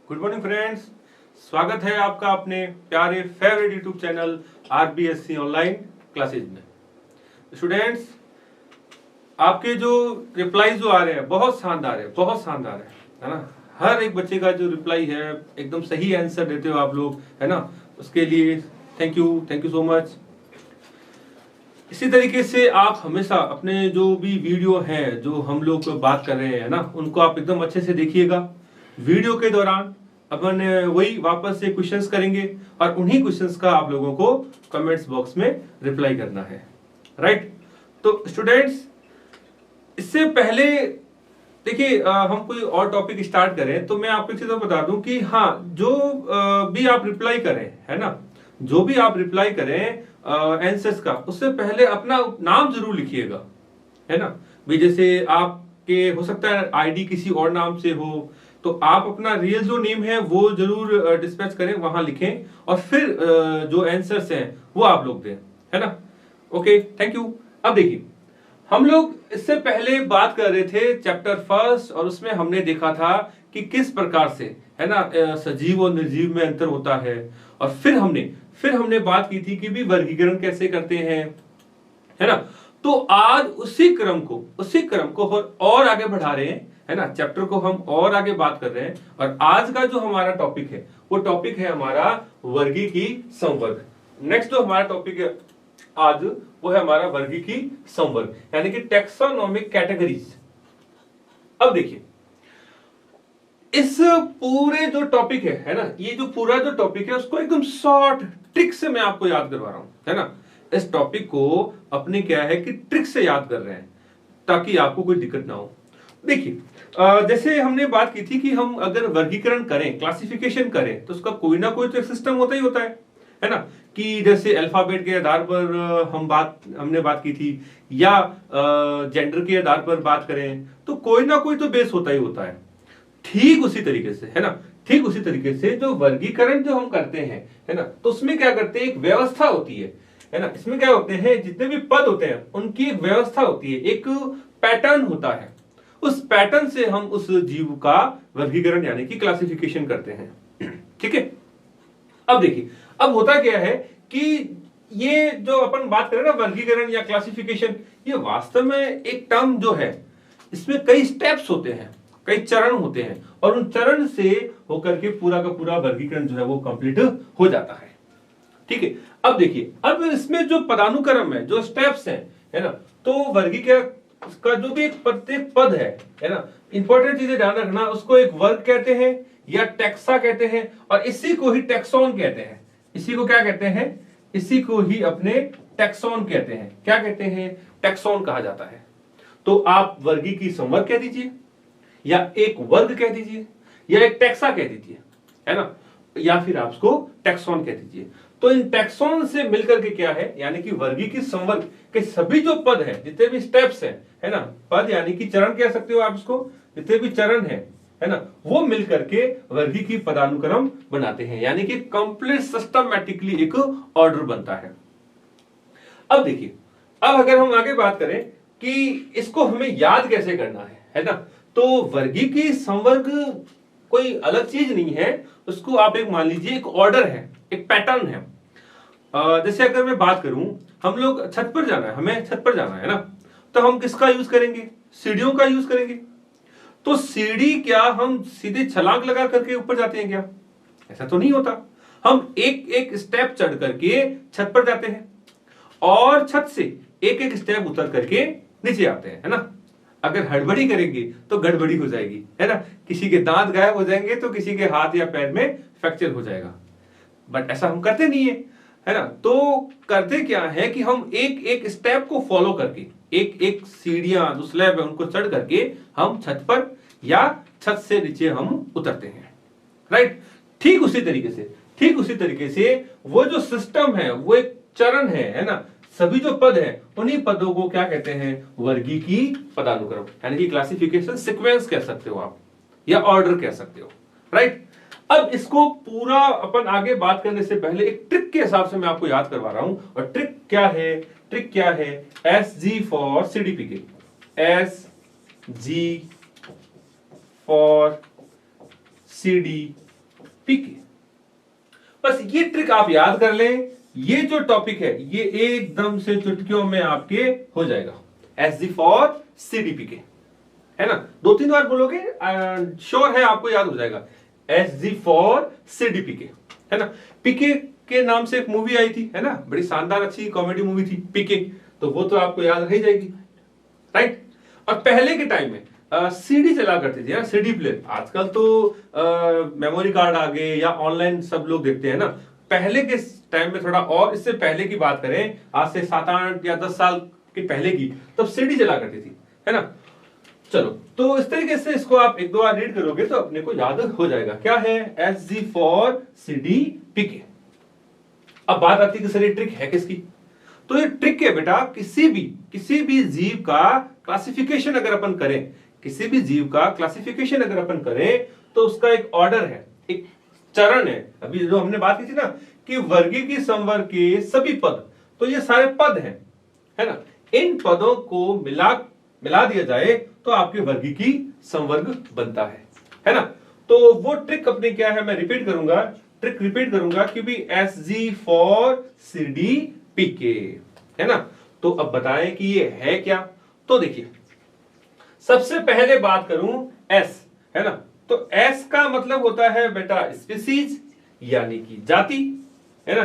Good morning friends, स्वागत है आपका अपने प्यारे favourite YouTube channel RBSC online classes में। स्टूडेंट्स, आपके जो रिप्लाई जो आ रहे हैं बहुत शानदार है ना। हर एक बच्चे का जो रिप्लाई है एकदम सही आंसर देते हो आप लोग, है ना। उसके लिए थैंक यू सो मच। इसी तरीके से आप हमेशा अपने जो भी वीडियो हैं जो हम लोग बात कर रहे हैं ना, उनको आप एकदम अच्छे से देखिएगा। वीडियो के दौरान अपन वही वापस से क्वेश्चंस करेंगे और उन्हीं क्वेश्चंस का आप लोगों को कमेंट्स बॉक्स में रिप्लाई करना है, राइट। तो स्टूडेंट्स, इससे पहले देखिए हम कोई और टॉपिक स्टार्ट करें तो मैं आपको एक चीज बता दूं कि हाँ, जो भी आप रिप्लाई करें, है ना, जो भी आप रिप्लाई करें आंसर्स का, उससे पहले अपना नाम जरूर लिखिएगा, है ना। भी जैसे आपके हो सकता है आईडी किसी और नाम से हो, तो आप अपना रियल जो नेम है वो जरूर डिस्पैच करें, वहां लिखें और फिर जो आंसर्स हैं वो आप लोग दें, है ना। Okay, thank you. अब देखिए, हम लोग इससे पहले बात कर रहे थे चैप्टर फर्स्ट और उसमें हमने देखा था कि किस प्रकार से, है ना, सजीव और निर्जीव में अंतर होता है। और फिर हमने बात की थी कि भी वर्गीकरण कैसे करते हैं, है ना। तो आज उसी क्रम को और आगे बढ़ा रहे हैं, है ना। चैप्टर को हम और आगे बात कर रहे हैं और आज का जो हमारा टॉपिक है वो टॉपिक है हमारा वर्गीकी संवर्ग। नेक्स्ट जो हमारा टॉपिक है आज वो है हमारा वर्गीकी संवर्ग, यानी कि टैक्सोनॉमिक कैटेगरीज। अब देखिए, इस पूरे जो टॉपिक है ना, ये जो पूरा जो टॉपिक है उसको एकदम शॉर्ट ट्रिक से मैं आपको याद करवा रहा हूं, है ना। इस टॉपिक को अपने क्या है कि ट्रिक से याद कर रहे हैं ताकि आपको कोई दिक्कत ना हो। देखिए, जैसे हमने बात की थी कि हम अगर वर्गीकरण करें, क्लासिफिकेशन करें, तो उसका कोई ना कोई तो सिस्टम होता ही होता है ना। कि जैसे अल्फाबेट के आधार पर हमने बात की थी, या जेंडर के आधार पर बात करें, तो कोई ना कोई तो बेस होता ही होता है। ठीक उसी तरीके से, है ना, ठीक उसी तरीके से जो वर्गीकरण जो हम करते हैं, है ना, तो उसमें क्या करते हैं, एक व्यवस्था होती है ना। इसमें क्या होते हैं, जितने भी पद होते हैं उनकी एक व्यवस्था होती है, एक पैटर्न होता है। उस पैटर्न से हम उस जीव का वर्गीकरण यानी कि क्लासिफिकेशन करते हैं, ठीक है। अब देखिए, अब होता क्या है कि ये जो अपन बात करें ना वर्गीकरण या क्लासिफिकेशन, ये वास्तव में एक टर्म जो है, इसमें कई स्टेप्स होते हैं, कई चरण होते हैं और उन चरण से होकर के पूरा का पूरा वर्गीकरण जो है वो कंप्लीट हो जाता है, ठीक है। अब देखिए, अब इसमें जो पदानुक्रम है, जो स्टेप्स हैं, है ना, तो वर्गीकरण का जो भी एक प्रत्येक पद है ना, इंपॉर्टेंट चीजें ध्यान रखना, उसको एक वर्ग कहते हैं या टैक्सा कहते हैं और इसी को ही टैक्सोन कहते हैं। इसी को क्या कहते हैं, इसी को ही अपने टैक्सोन कहते हैं। क्या कहते हैं, टैक्सोन कहा जाता है। तो आप वर्गीकी संवर्ग कह दीजिए, या एक वर्ग कह दीजिए, या एक टैक्सा कह दीजिए, है ना, या फिर आप उसको टैक्सोन कह दीजिए। तो इन टैक्सोन से मिलकर के क्या है, यानी कि वर्गीकी संवर्ग के सभी जो पद हैं, जितने भी स्टेप्स हैं, है ना, पद यानी कि चरण कह सकते हो आप इसको, जितने भी चरण है ना, वो मिलकर के वर्गीकी पदानुक्रम बनाते हैं, यानी कि कंप्लीट सिस्टमैटिकली एक ऑर्डर बनता है। अब देखिए, अब अगर हम आगे बात करें कि इसको हमें याद कैसे करना है ना, तो वर्गीकी संवर्ग कोई अलग चीज नहीं है, उसको आप एक मान लीजिए एक ऑर्डर है, एक पैटर्न है। जैसे अगर मैं बात करूं, हम लोग छत पर जाना है, हमें छत पर जाना है ना, तो हम किसका यूज करेंगे, सीढ़ियों का यूज करेंगे। तो सीढ़ी क्या हम सीधे छलांग लगा करके ऊपर जाते हैं क्या, ऐसा तो नहीं होता। हम एक एक स्टेप चढ़ करके छत पर जाते हैं और छत से एक एक स्टेप उतर करके नीचे आते हैं, है ना। अगर हड़बड़ी करेंगे तो गड़बड़ी हो जाएगी, है ना, किसी के दांत गायब हो जाएंगे तो किसी के हाथ या पैर में फ्रैक्चर हो जाएगा। बट ऐसा हम करते नहीं है ना। तो करते क्या है कि हम एक एक स्टेप को फॉलो करके, एक एक सीढ़ियां जो स्लैब है उनको चढ़ करके हम छत पर या छत से नीचे हम उतरते हैं, राइट। ठीक उसी तरीके से वो जो सिस्टम है वो एक चरण है ना। सभी जो पद हैं उन्हीं पदों को क्या कहते हैं, वर्गीकी पदानुक्रम, यानी कि क्लासिफिकेशन सीक्वेंस कह सकते हो आप, या ऑर्डर कह सकते हो, राइट। अब इसको पूरा अपन आगे बात करने से पहले एक ट्रिक के हिसाब से मैं आपको याद करवा रहा हूं। और ट्रिक क्या है, S G for CDPK, S G for CD PK. बस ये ट्रिक आप याद कर लें, ये जो टॉपिक है ये एकदम से चुटकियों में आपके हो जाएगा। एस जी फॉर सीडीपीके, है ना, 2-3 बार बोलोगे श्योर है आपको याद हो जाएगा। एस जी फॉर सीडीपीके, है ना। पीके के नाम से एक मूवी आई थी, है ना, बड़ी शानदार अच्छी कॉमेडी मूवी थी पीके, तो वो तो आपको याद रह जाएगी, राइट। और पहले के टाइम में सीडी चला करती थी, सीडी प्लेयर। आजकल तो मेमोरी कार्ड आ गए या ऑनलाइन सब लोग देखते हैं ना। पहले के टाइम में थोड़ा, और इससे पहले की बात करें, आज से 7-8 या 10 साल के पहले की, तब सीडी चला करती थी, है ना। चलो, तो इस तरीके से इसको आप 1-2 बार रीड करोगे तो अपने को याद हो जाएगा। क्या है? एस जी फॉर सीडी पीके। अब बात आती है कि सर ये ट्रिक है किसकी? तो ये ट्रिक है बेटा, किसी भी जीव का क्लासिफिकेशन अगर अपन करें, किसी भी जीव का क्लासिफिकेशन अगर अपन करें तो उसका एक ऑर्डर है, एक चरण है। अभी जो हमने बात की थी ना कि वर्गीकी संवर्ग के सभी पद, तो ये सारे पद हैं, है ना। इन पदों को मिला दिया जाए तो आपके वर्गीकी संवर्ग बनता है ना। तो वो ट्रिक अपने क्या है, मैं रिपीट करूंगा, ट्रिक रिपीट करूंगा कि भी S G for C D P K, है ना। तो अब बताएं कि ये है क्या। तो देखिए, सबसे पहले बात करूं एस, है ना। तो एस का मतलब होता है बेटा स्पीसीज, यानी कि जाति, है ना।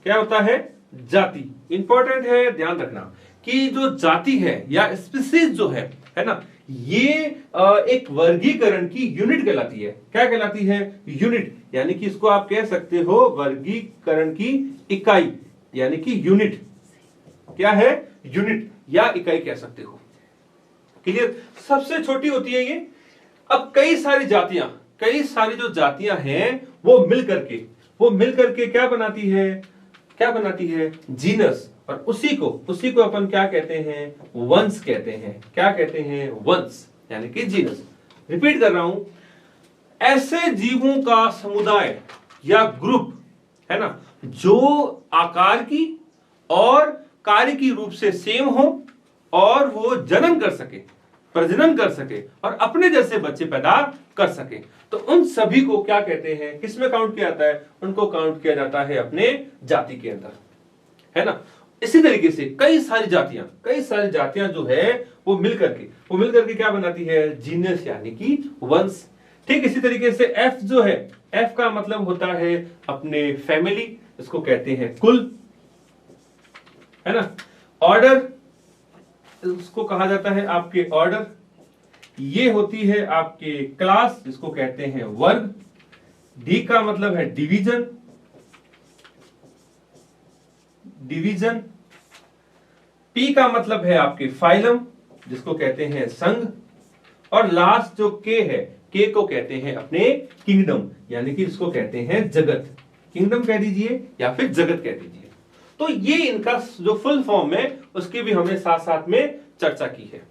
क्या होता है? जाति। इंपॉर्टेंट है, ध्यान रखना कि जो जाति है या स्पीसीज जो है ना, ये एक वर्गीकरण की यूनिट कहलाती है। क्या कहलाती है? यूनिट। यानी कि इसको आप कह सकते हो वर्गीकरण की इकाई, यानी कि यूनिट। क्या है? यूनिट या इकाई कह सकते हो। क्लियर? सबसे छोटी होती है ये। अब कई सारी जो जातियां हैं वो मिल करके क्या बनाती है? जीनस। और उसी को अपन क्या कहते हैं? वंश कहते हैं। क्या कहते हैं? वंश, यानी कि जीनस। रिपीट कर रहा हूं, ऐसे जीवों का समुदाय या ग्रुप, है ना, जो आकार की और कार्य की रूप से सेम हो और वो प्रजनन कर सके और अपने जैसे बच्चे पैदा कर सके, तो उन सभी को क्या कहते हैं? किसमें काउंट किया जाता है? उनको काउंट किया जाता है अपने जाति के अंदर, है ना। इसी तरीके से कई सारी जातियां जो है वो मिल करके क्या बनाती है? जीनस, यानी कि वंश। ठीक इसी तरीके से एफ जो है, एफ का मतलब होता है अपने फैमिली, इसको कहते हैं कुल, है ना। ऑर्डर, उसको कहा जाता है आपके ऑर्डर। ये होती है आपके क्लास, जिसको कहते हैं वर्ग। डी का मतलब है डिवीजन। पी का मतलब है आपके फाइलम, जिसको कहते हैं संघ। और लास्ट जो के है, के को कहते हैं अपने किंगडम, यानी कि इसको कहते हैं जगत। किंगडम कह दीजिए या फिर जगत कह दीजिए। तो ये इनका जो फुल फॉर्म है उसकी भी हमने साथ साथ में चर्चा की है,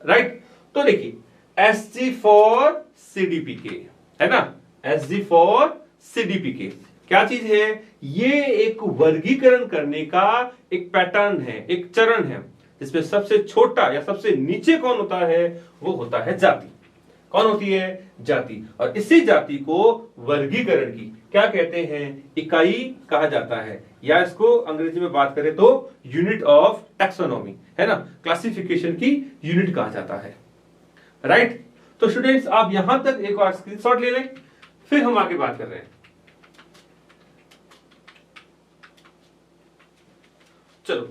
राइट। तो देखिए एस जी फॉर सीडीपीके, है ना। एस जी फॉर सीडीपीके क्या चीज है? ये एक वर्गीकरण करने का एक पैटर्न है, एक चरण है, जिसमें सबसे छोटा या सबसे नीचे कौन होता है? वो होता है जाति। कौन होती है? जाति। और इसी जाति को वर्गीकरण की क्या कहते हैं? इकाई कहा जाता है, या इसको अंग्रेजी में बात करें तो यूनिट ऑफ टैक्सोनॉमी, है ना, क्लासिफिकेशन की यूनिट कहा जाता है, राइट। तो स्टूडेंट्स आप यहां तक एक और स्क्रीनशॉट ले लें, फिर हम आगे बात कर रहे हैं। चलो,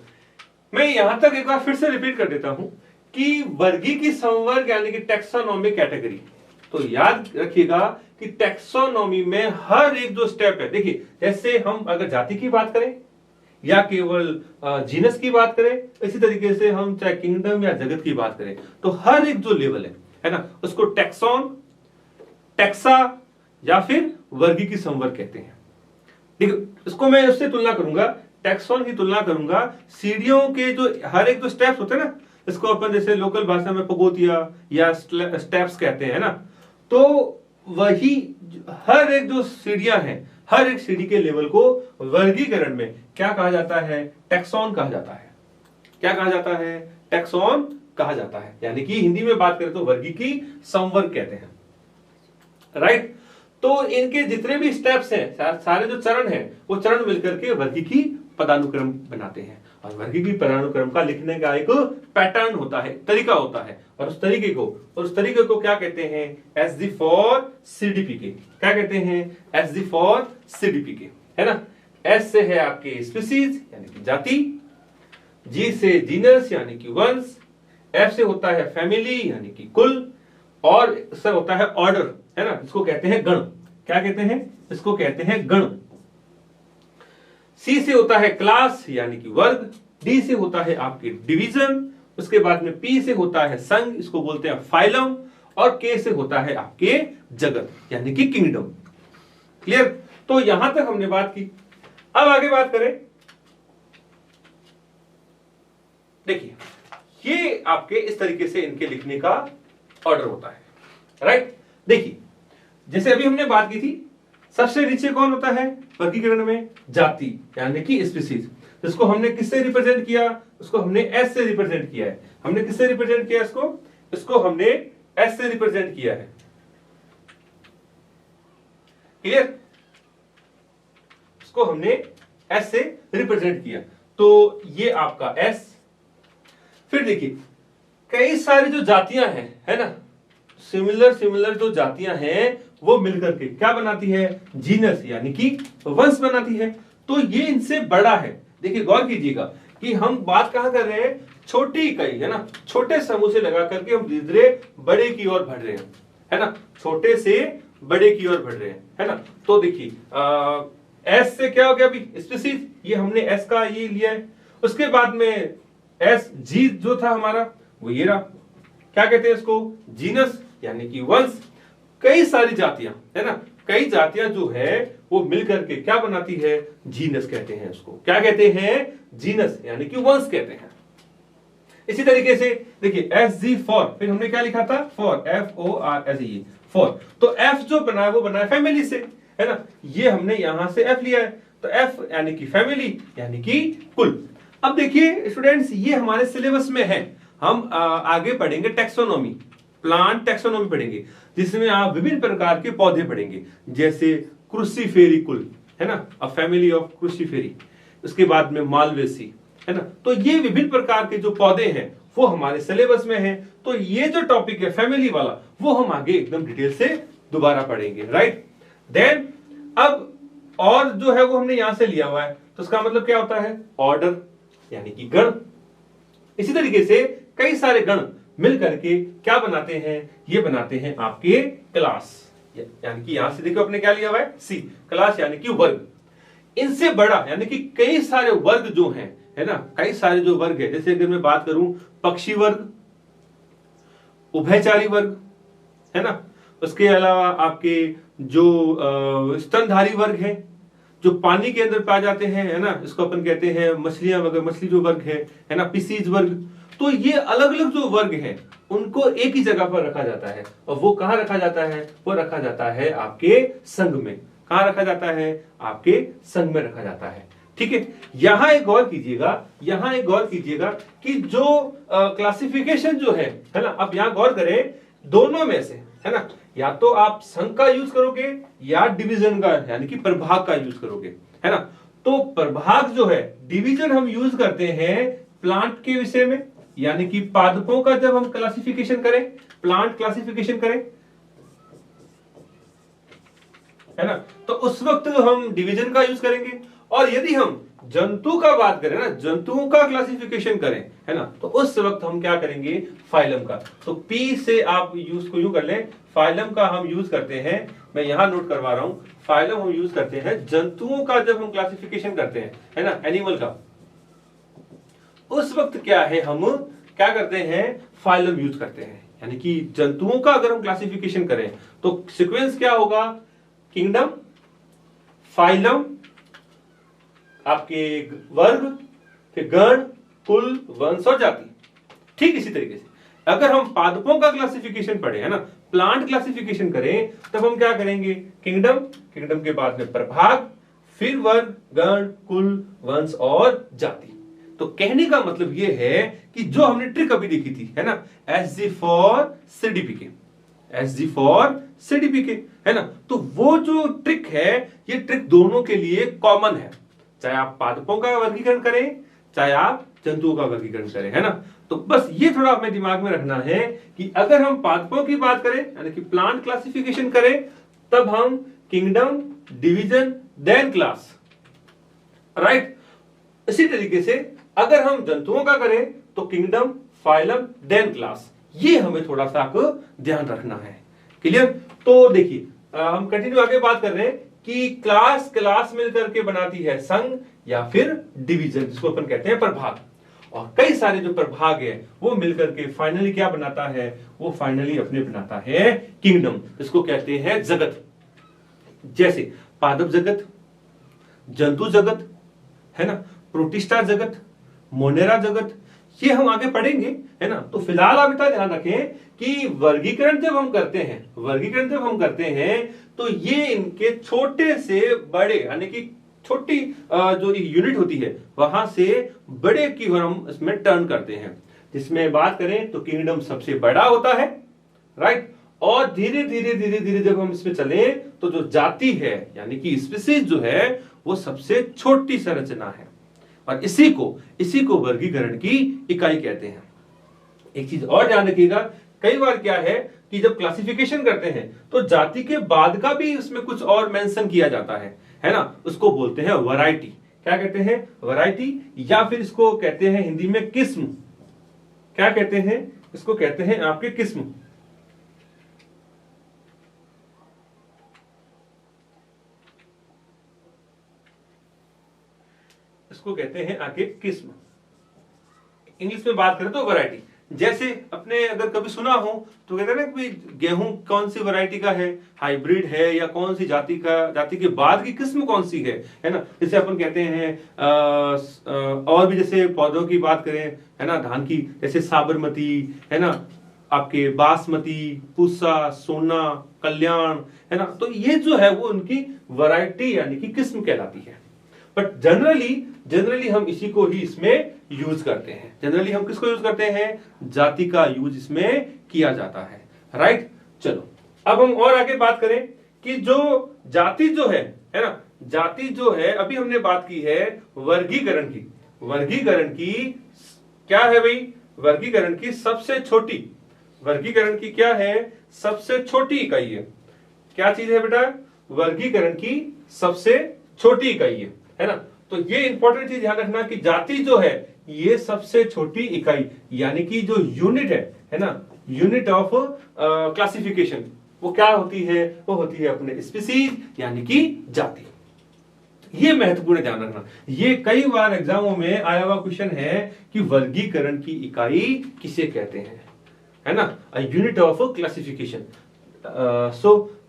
मैं यहां तक एक बार फिर से रिपीट कर देता हूं कि वर्गीकी संवर्ग यानी कि टैक्सोनॉमी कैटेगरी। तो याद रखिएगा कि टैक्सोनॉमी में हर एक जो स्टेप है, देखिए जैसे हम अगर जाति की बात करें या केवल जीनस की बात करें, इसी तरीके से हम चाहे किंगडम या जगत की बात करें, तो हर एक जो लेवल है ना, उसको टैक्सॉन, टैक्सा या फिर वर्गीकी संवर्ग कहते हैं। देखिए इसको मैं उससे तुलना करूंगा, टैक्सॉन की तुलना करूंगा सीढ़ियों के जो हर एक जो स्टेप्स होते हैं ना, इसको अपन जैसे लोकल भाषा में पगोतिया या स्टेप्स कहते हैं ना, तो वही हर एक जो सीढ़ियां हैं, हर एक सीढ़ी के लेवल को वर्गीकरण में क्या कहा जाता है? टैक्सॉन कहा जाता है। क्या कहा जाता है? टैक्सॉन कहा जाता है, यानी कि हिंदी में बात करें तो वर्गीकी संवर्ग कहते हैं, राइट। तो इनके जितने भी स्टेप्स हैं, सारे जो चरण हैं, वो चरण मिलकर के वर्गीकी पदानुक्रम बनाते हैं। और वर्गीकी पदानुक्रम का लिखने का एक पैटर्न होता है, तरीका होता है, और उस तरीके को क्या कहते हैं? S D for CDPK. क्या कहते हैं? एस डी फॉर सीडीपीके, है ना। एस से है आपके स्पीसीज यानी कि जाति, जी से जीनस यानी कि वंश, एफ से होता है फैमिली यानी कि कुल, और इससे होता है ऑर्डर, है ना, इसको कहते हैं गण। क्या कहते हैं? इसको कहते हैं गण। सी से होता है क्लास यानी कि वर्ग, डी से होता है आपके डिवीजन, उसके बाद में पी से होता है संघ, इसको बोलते हैं फाइलम, और के से होता है आपके जगत यानी कि किंगडम। क्लियर? तो यहां तक हमने बात की। अब आगे बात करें। देखिए, ये आपके इस तरीके से इनके लिखने का ऑर्डर होता है, राइट। देखिए, जैसे अभी हमने बात की थी, सबसे नीचे कौन होता है वर्गीकरण में? जाति यानी कि स्पीसीज, जिसको हमने किससे रिप्रेजेंट किया? उसको हमने एस से रिप्रेजेंट किया है। हमने किससे रिप्रेजेंट किया इसको हमने एस से रिप्रेजेंट किया है। क्लियर? इसको हमने एस से रिप्रेजेंट किया, तो ये आपका एस। फिर देखिए, कई सारी जो जातियां हैं, है ना, सिमिलर जो जातियां हैं, वो मिलकर के क्या बनाती है? जीनस यानी कि वंश बनाती है। तो ये इनसे बड़ा है। देखिए, गौर कीजिएगा कि हम बात कहां कर रहे हैं? छोटी इकाई, है ना, छोटे समूह से लगा करके हम धीरे धीरे बड़े की ओर बढ़ रहे हैं, है ना, छोटे से बड़े की ओर बढ़ रहे हैं, है ना। तो देखिए, एस से क्या हो गया अभी? स्पीसीज, ये हमने एस का ये लिया है। उसके बाद में एस जी जो था हमारा, वो ये रहा। क्या कहते हैं इसको? जीनस यानी कि वंश। कई सारी जातियां, है ना, कई जातियां जो है वो मिलकर के क्या बनाती है? जीनस कहते हैं उसको। क्या कहते हैं? जीनस यानी कि वंश कहते हैं। इसी तरीके से देखिए, एस जी फॉर, फिर हमने क्या लिखा था? For, F O R S E, for. तो एफ जो बना है वो बना है फैमिली से, है ना, ये हमने यहां से एफ लिया है, तो एफ यानी कि फैमिली यानी कि कुल। अब देखिए स्टूडेंट्स, ये हमारे सिलेबस में है। हम आगे पढ़ेंगे टैक्सोनॉमी, प्लांट टैक्सोनॉमी पढ़ेंगे, जिसमें आप विभिन्न प्रकार के पौधे पढ़ेंगे, जैसे क्रूसीफेरी कुल, है ना, अ फैमिली ऑफ क्रूसीफेरी। उसके बाद में मालवेसी, है ना। तो ये विभिन्न प्रकार के जो पौधे हैं वो हमारे सिलेबस में है। तो ये जो टॉपिक है फैमिली वाला, वो हम आगे एकदम डिटेल से दोबारा पढ़ेंगे, राइट। देन अब और जो है वो हमने यहां से लिया हुआ है, तो इसका मतलब क्या होता है? ऑर्डर यानी कि गण। इसी तरीके से कई सारे गण मिल करके क्या बनाते हैं? ये बनाते हैं आपके क्लास, यानी कि यहां से देखो अपने क्या लिया हुआ है? सी, क्लास यानी कि वर्ग। इनसे बड़ा यानी कि कई सारे वर्ग जो हैं, है ना, कई सारे जो वर्ग है, जैसे अगर मैं बात करूं पक्षी वर्ग, उभयचारी वर्ग, है ना, उसके अलावा आपके जो स्तनधारी वर्ग है, जो पानी के अंदर पाए जाते हैं, है ना, इसको अपन कहते हैं मछलियां वगैरह, मछली जो वर्ग है ना, पीसीज वर्ग। तो ये अलग अलग जो वर्ग हैं उनको एक ही जगह पर रखा जाता है, और वो कहां रखा जाता है? वो रखा जाता है आपके संघ में। कहां रखा जाता है? आपके संघ में रखा जाता है, ठीक है। यहां एक गौर कीजिएगा कि जो क्लासिफिकेशन जो है ना, अब यहां गौर करें, दोनों में से, है ना, या तो आप संघ का यूज करोगे या डिवीजन का यानी कि प्रभाग का यूज करोगे, है ना। तो प्रभाग जो है, डिवीजन हम यूज करते हैं प्लांट के विषय में, यानी कि पादपों का जब हम क्लासिफिकेशन करें, प्लांट क्लासिफिकेशन करें, है ना, तो उस वक्त हम डिवीजन का यूज करेंगे। और यदि हम जंतु का बात करें ना, जंतुओं का क्लासिफिकेशन करें, है ना, तो उस वक्त हम क्या करेंगे? फाइलम का। तो पी से आप यूज को यूं कर लें, फाइलम का हम यूज करते हैं, मैं यहां नोट करवा रहा हूं, फाइलम हम यूज करते हैं जंतुओं का जब हम क्लासिफिकेशन करते हैं, है ना, एनिमल का, उस वक्त क्या है, हम क्या करते हैं? फाइलम यूज करते हैं। यानी कि जंतुओं का अगर हम क्लासिफिकेशन करें तो सीक्वेंस क्या होगा? किंगडम, फाइलम, आपके वर्ग, फिर गण, कुल, वंश और जाति। ठीक इसी तरीके से अगर हम पादपों का क्लासिफिकेशन पढ़े, है ना, प्लांट क्लासिफिकेशन करें, तब हम क्या करेंगे? किंगडम, किंगडम के बाद में प्रभाग, फिर वर्ग, गण, कुल, वंश और जाति। तो कहने का मतलब यह है कि जो हमने ट्रिक अभी देखी थी, है ना, S G for CDPK, S G for CDP K, है ना। तो वो जो ट्रिक है, ये ट्रिक दोनों के लिए कॉमन है, चाहे आप पादपों का वर्गीकरण करें चाहे आप जंतुओं का वर्गीकरण करें, है ना। तो बस ये थोड़ा हमें दिमाग में रखना है कि अगर हम पादपों की बात करें यानी कि प्लांट क्लासिफिकेशन करें, तब हम kingdom, division, then class, right. इसी तरीके से अगर हम जंतुओं का करें तो किंगडम, फाइलम, देन क्लास, ये हमें थोड़ा सा ध्यान रखना है। क्लियर। तो देखिए हम कंटिन्यू आगे बात कर रहे हैं कि क्लास मिलकर के बनाती है संघ या फिर डिवीजन, जिसको अपन कहते हैं प्रभाग। और कई सारे जो प्रभाग है वो मिलकर के फाइनली क्या बनाता है, वो फाइनली अपने बनाता है किंगडम, इसको कहते हैं जगत। जैसे पादप जगत, जंतु जगत, है ना, प्रोटिस्टा जगत, मोनेरा जगत, ये हम आगे पढ़ेंगे, है ना। तो फिलहाल आप इतना ध्यान रखें कि वर्गीकरण जब हम करते हैं तो ये इनके छोटे से बड़े यानी कि छोटी जो यूनिट होती है वहां से बड़े की ओर हम इसमें टर्न करते हैं। जिसमें बात करें तो किंगडम सबसे बड़ा होता है, राइट। और धीरे धीरे जब हम इसमें चले तो जो जाति है यानी कि स्पीसीज जो है वो सबसे छोटी संरचना है, और इसी को वर्गीकरण की इकाई कहते हैं। एक चीज और ध्यान रखिएगा, कई बार क्या है कि जब क्लासिफिकेशन करते हैं तो जाति के बाद का भी उसमें कुछ और मेंशन किया जाता है ना, उसको बोलते हैं वैरायटी। क्या कहते हैं, वैरायटी, या फिर इसको कहते हैं हिंदी में किस्म। क्या कहते हैं, इसको कहते हैं आपके किस्म। इसको कहते हैं आगे किस्म। इंग्लिश में बात करें तो वैरायटी। जैसे अपने अगर कभी सुना हो तो कहते हैं ना कि गेहूं कौन सी वैरायटी का है, हाइब्रिड है या कौन सी जाति के बाद की किस्म कौन सी है ना। जैसे अपन कहते हैं और भी जैसे पौधों की बात करें, है ना, धान की, जैसे साबरमती, है ना, आपके बासमती, पूसा, सोना, कल्याण, है ना। तो ये जो है वो उनकी वैरायटी यानी कि किस्म कहलाती है। बट जनरली हम इसी को ही इसमें यूज करते हैं। जनरली हम किसको यूज करते हैं, जाति का यूज इसमें किया जाता है, राइट। चलो अब हम और आगे बात करें कि जो जाति जो है ना, जाति जो है अभी हमने बात की है वर्गीकरण की क्या है भाई, वर्गीकरण की सबसे छोटी इकाई है। क्या चीज है बेटा, वर्गीकरण की सबसे छोटी इकाई है ना। तो ये इंपॉर्टेंट चीज ध्यान रखना कि जाति जो है ये सबसे छोटी इकाई यानी कि जो यूनिट है ना, यूनिट ऑफ क्लासिफिकेशन, वो क्या होती है, वो होती है अपने स्पीसीज यानी कि जाति। ये महत्वपूर्ण ध्यान रखना, ये कई बार एग्जामों में आया हुआ क्वेश्चन है कि वर्गीकरण की इकाई किसे कहते हैं, है ना, यूनिट ऑफ क्लासिफिकेशन।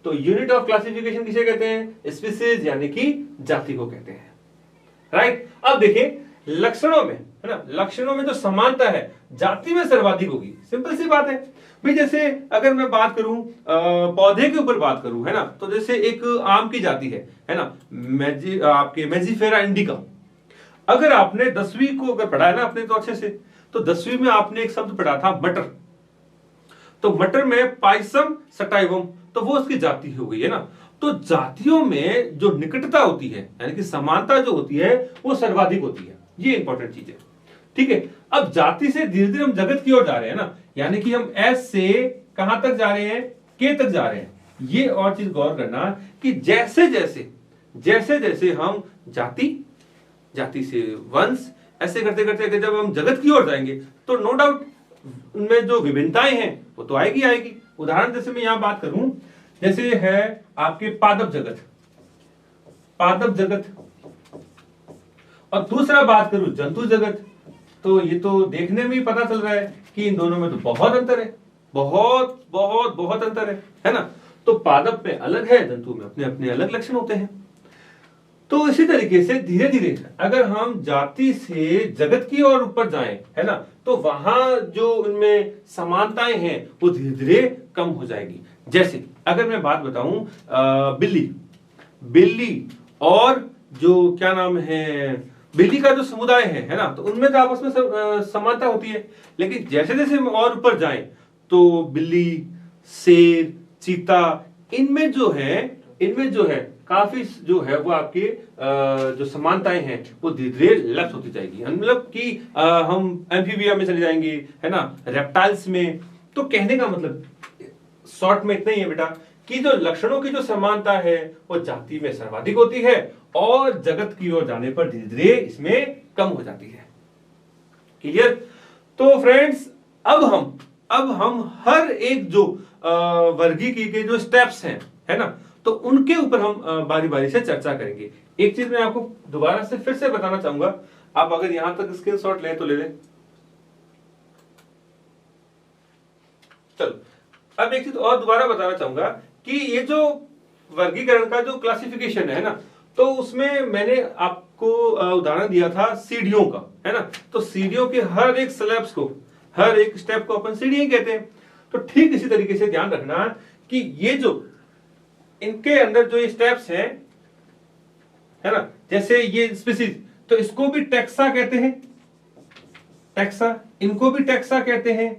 तो यूनिट ऑफ क्लासिफिकेशन किसे कहते हैं, स्पीसीज यानी कि जाति को कहते हैं, राइट। अब देखिए लक्षणों में, है ना, लक्षणों में जो समानता है जाति में सर्वाधिक होगी। सिंपल सी बात है भाई। जैसे अगर मैं बात करूं पौधे के ऊपर बात करूं, है ना, तो जैसे एक आम की जाति है ना, आपके मेजिफेरा इंडिका। अगर आपने 10वीं को अगर पढ़ा है ना आपने तो अच्छे से, तो 10वीं में आपने एक शब्द पढ़ा था मटर। तो मटर में पाइसम सटाइवम, तो वो उसकी जाति हो गई, है ना। तो जातियों में जो निकटता होती है यानी कि समानता जो होती है वो सर्वाधिक होती है। ये इंपॉर्टेंट चीज है, ठीक है। अब जाति से धीरे धीरे हम जगत की ओर जा रहे हैं ना, यानी कि हम एस से कहां तक जा रहे हैं, के तक जा रहे हैं। ये और चीज गौर करना कि जैसे जैसे हम जाति से वंश, ऐसे करते करते जब हम जगत की ओर जाएंगे तो नो डाउट उनमें जो विभिन्नताएं हैं वो तो आएगी। उदाहरण जैसे मैं यहां बात करूं, जैसे है आपके पादप जगत, और दूसरा बात करूं जंतु जगत, तो ये तो देखने में ही पता चल रहा है कि इन दोनों में तो बहुत अंतर है, बहुत अंतर है ना। तो पादप में अलग है, जंतु में अपने अपने अलग लक्षण होते हैं। तो इसी तरीके से धीरे धीरे अगर हम जाति से जगत की ओर ऊपर जाएं, है ना, तो वहां जो उनमें समानताएं हैं वो धीरे धीरे कम हो जाएगी। जैसे अगर मैं बात बताऊं बिल्ली और जो क्या नाम है, बिल्ली का जो समुदाय है ना, तो उनमें तो आपस में समानता होती है। लेकिन जैसे जैसे हम और ऊपर जाएं तो बिल्ली, शेर, चीता, इनमें जो है काफी जो है वो आपके जो समानताएं हैं वो धीरे धीरे लप्स होती जाएगी। मतलब कि हम एम्फीबिया में चले जाएंगे, है ना, रेप्टाइल्स में। तो कहने का मतलब शॉर्ट में इतना ही है बेटा कि जो लक्षणों की जो समानता है वो जाति में सर्वाधिक होती है और जगत की ओर जाने पर धीरे धीरे इसमें कम हो जाती है। क्लियर? तो फ्रेंड्स अब हम हर एक जो वर्गीकी के जो स्टेप्स हैं, है ना, तो उनके ऊपर हम बारी बारी से चर्चा करेंगे। एक चीज मैं आपको दोबारा से फिर से बताना चाहूंगा, आप अगर यहां तक स्क्रीनशॉट लें तो ले लें। चलो अब एक चीज और दोबारा बताना चाहूंगा कि ये जो वर्गीकरण का जो क्लासिफिकेशन है ना, तो उसमें मैंने आपको उदाहरण दिया था सीढ़ियों का, है ना। तो सीढ़ियों के हर एक स्लैब्स को, हर एक स्टेप को अपन सीढ़ियां कहते हैं। तो ठीक इसी तरीके से ध्यान रखना कि ये जो इनके अंदर जो ये स्टेप्स हैं, है ना, जैसे ये स्पीसीज, तो इसको भी टैक्सा कहते हैं, टैक्सा, इनको भी टैक्सा कहते हैं,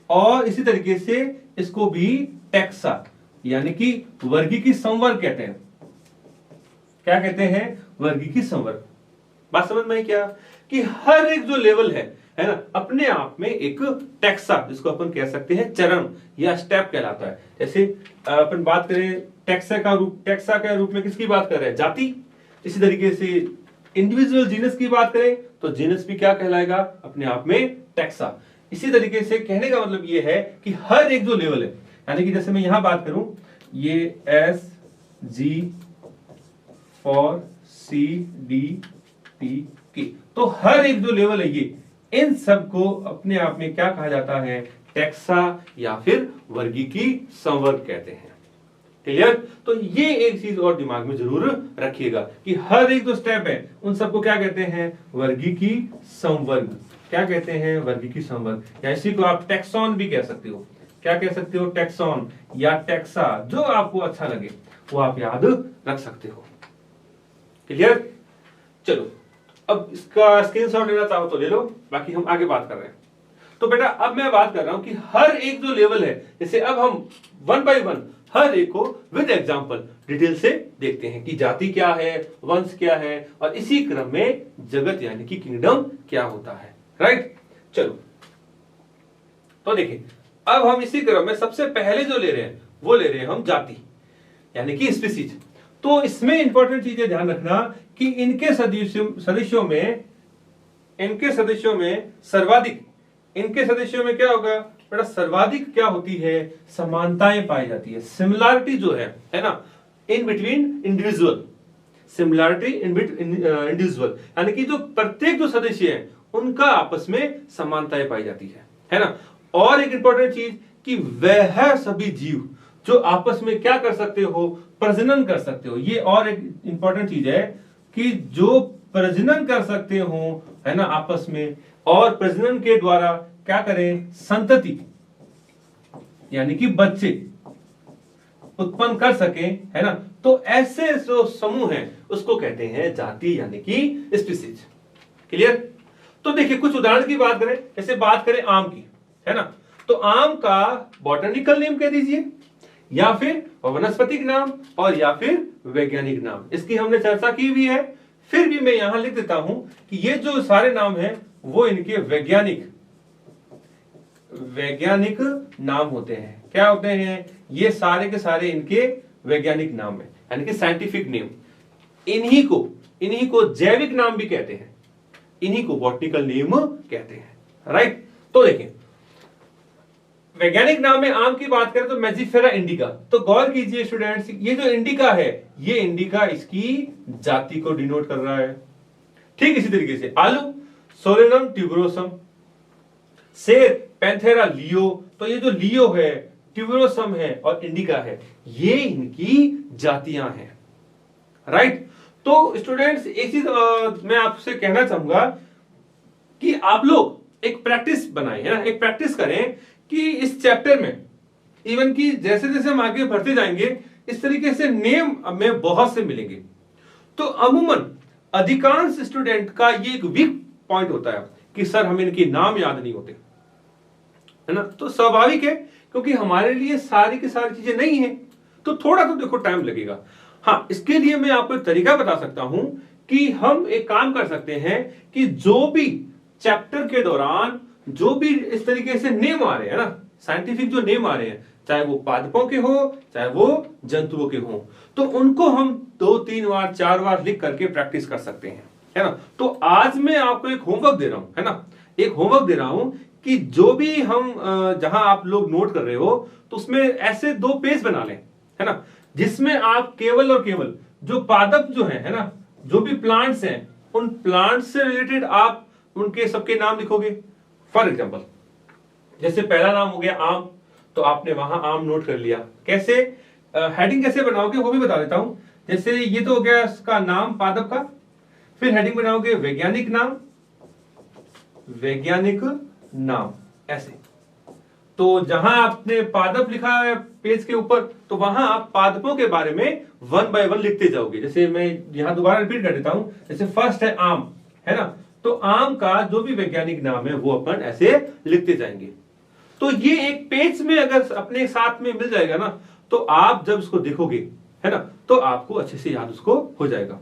और इसी तरीके से इसको भी टैक्सा यानी कि वर्गीकी संवर्ग कहते हैं। क्या कहते हैं? वर्गीकी संवर्ग। बात समझ में क्या कि हर एक जो लेवल है ना, अपने आप में एक टैक्सा, जिसको अपन कह सकते हैं चरण या स्टेप कहलाता है। जैसे अपन बात करें टैक्सा के रूप में किसकी बात कर रहे हैं? जाति। इसी तरीके से इंडिविजुअल जीनस की बात करें तो जीनस भी क्या कहलाएगा? अपने आप में टैक्सा। इसी तरीके से कहने का मतलब ये है कि हर एक जो लेवल है, यानी कि जैसे मैं यहां बात करूं, ये S G for C D T K, तो हर एक जो लेवल है ये, इन सब को अपने आप में क्या कहा जाता है? टैक्सा या फिर वर्गीकी संवर्ग कहते हैं। क्लियर? तो ये एक चीज और दिमाग में जरूर रखिएगा कि हर एक जो स्टेप है उन सबको क्या कहते हैं? वर्गीकी संवर्ग। क्या कहते हैं? वर्गीकी संवर्ग, या इसी को आप टैक्सॉन भी कह सकते हो। क्या कह सकते हो? टैक्सॉन या टैक्सा, जो आपको अच्छा लगे वो आप याद रख सकते हो। क्लियर? चलो अब इसका स्क्रीनशॉट लेना चाहो तो ले लो, बाकी हम आगे बात कर रहे हैं। तो बेटा अब मैं बात कर रहा हूं कि हर एक जो लेवल है, जैसे अब हम वन बाय वन हर एक को विद एग्जांपल डिटेल से देखते हैं कि जाति क्या है, वंश क्या है, और इसी क्रम में जगत यानी कि किंगडम क्या होता है। राइट? चलो तो देखिए, अब हम इसी क्रम में सबसे पहले जो ले रहे हैं वो ले रहे हैं हम जाति यानी कि स्पीसीज। तो इसमें इंपॉर्टेंट चीजें ध्यान रखना कि इनके सदस्यों में सर्वाधिक, इनके सदस्यों में क्या होगा बेटा? सर्वाधिक क्या होती है? समानताएं पाई जाती है। सिमिलैरिटी जो है ना, in between individual, similarity in between individual, यानी कि जो प्रत्येक जो सदस्य है उनका आपस में समानताएं पाई जाती है ना। और एक इंपॉर्टेंट चीज कि वह सभी जीव जो आपस में क्या कर सकते हो? प्रजनन कर सकते हो। ये और एक इंपॉर्टेंट चीज है कि जो प्रजनन कर सकते हो, है ना, आपस में, और प्रजनन के द्वारा क्या करें? संतति यानी कि बच्चे उत्पन्न कर सके, है ना। तो ऐसे जो समूह हैं उसको कहते हैं जाति यानी कि स्पीसीज। क्लियर? तो देखिए कुछ उदाहरण की बात करें, जैसे बात करें आम की, है ना, तो आम का बॉटनिकल नेम कह दीजिए, या फिर वनस्पतिक नाम, और या फिर वैज्ञानिक नाम। इसकी हमने चर्चा की भी है, फिर भी मैं यहां लिख देता हूं कि ये जो सारे नाम हैं वो इनके वैज्ञानिक नाम होते हैं। क्या होते हैं? ये सारे के सारे इनके वैज्ञानिक नाम है, यानी कि साइंटिफिक नेम। इन्हीं को जैविक नाम भी कहते हैं, इन्हीं को बॉटनिकल नेम कहते हैं। राइट? तो देखिए वैज्ञानिक नाम में आम की बात करें तो मैजिफेरा इंडिका। तो गौर कीजिए स्टूडेंट्स, ये जो इंडिका है, ये इंडिका इसकी जाति को डिनोट कर रहा है। ठीक इसी तरीके से आलू सोलेनम ट्यूबरोसम, शेर पैंथेरा लियो, तो ये जो लियो है, ट्यूबरोसम है और इंडिका है, ये इनकी जातियां हैं। राइट? तो स्टूडेंट्स एक चीज मैं आपसे कहना चाहूंगा कि आप लोग एक प्रैक्टिस बनाएं, है ना, एक प्रैक्टिस करें कि इस चैप्टर में इवन कि जैसे जैसे हम आगे बढ़ते जाएंगे इस तरीके से नेम में बहुत से मिलेंगे। तो अमूमन अधिकांश स्टूडेंट का ये एक वीक पॉइंट होता है कि सर हमें इनके नाम याद नहीं होते, है ना। तो स्वाभाविक है क्योंकि हमारे लिए सारी की सारी चीजें नहीं है। तो थोड़ा तो देखो टाइम लगेगा। हाँ, इसके लिए मैं आपको एक तरीका बता सकता हूं कि हम एक काम कर सकते हैं कि जो भी चैप्टर के दौरान जो भी इस तरीके से नेम आ रहे हैं ना, साइंटिफिक जो नेम आ रहे हैं, चाहे वो पादपों के हो चाहे वो जंतुओं के हो, तो उनको हम 2-3 बार 4 बार लिख करके प्रैक्टिस कर सकते हैं, है ना। तो आज मैं आपको एक होमवर्क दे रहा हूं, है ना, एक होमवर्क दे रहा हूं कि जो भी हम जहां आप लोग नोट कर रहे हो तो उसमें ऐसे 2 पेज बना लें, है ना, जिसमें आप केवल और केवल जो पादप जो है ना, जो भी प्लांट्स हैं, उन प्लांट्स से रिलेटेड आप उनके सबके नाम लिखोगे। फॉर एग्जाम्पल, जैसे पहला नाम हो गया आम, तो आपने वहां आम नोट कर लिया। कैसे हेडिंग कैसे बनाओगे वो भी बता देता हूं। जैसे ये तो हो गया इसका नाम पादप का, फिर हेडिंग बनाओगे वैज्ञानिक नाम, वैज्ञानिक नाम, ऐसे। तो जहां आपने पादप लिखा है पेज के ऊपर, तो वहां आप पादपों के बारे में 1 बाय 1 लिखते जाओगे। जैसे मैं यहां दोबारा रिपीट कर देता हूं, जैसे फर्स्ट है आम, है ना, तो आम का जो भी वैज्ञानिक नाम है वो अपन ऐसे लिखते जाएंगे। तो ये एक पेज में अगर अपने साथ में मिल जाएगा ना, तो आप जब इसको देखोगे, है ना, तो आपको अच्छे से याद उसको हो जाएगा।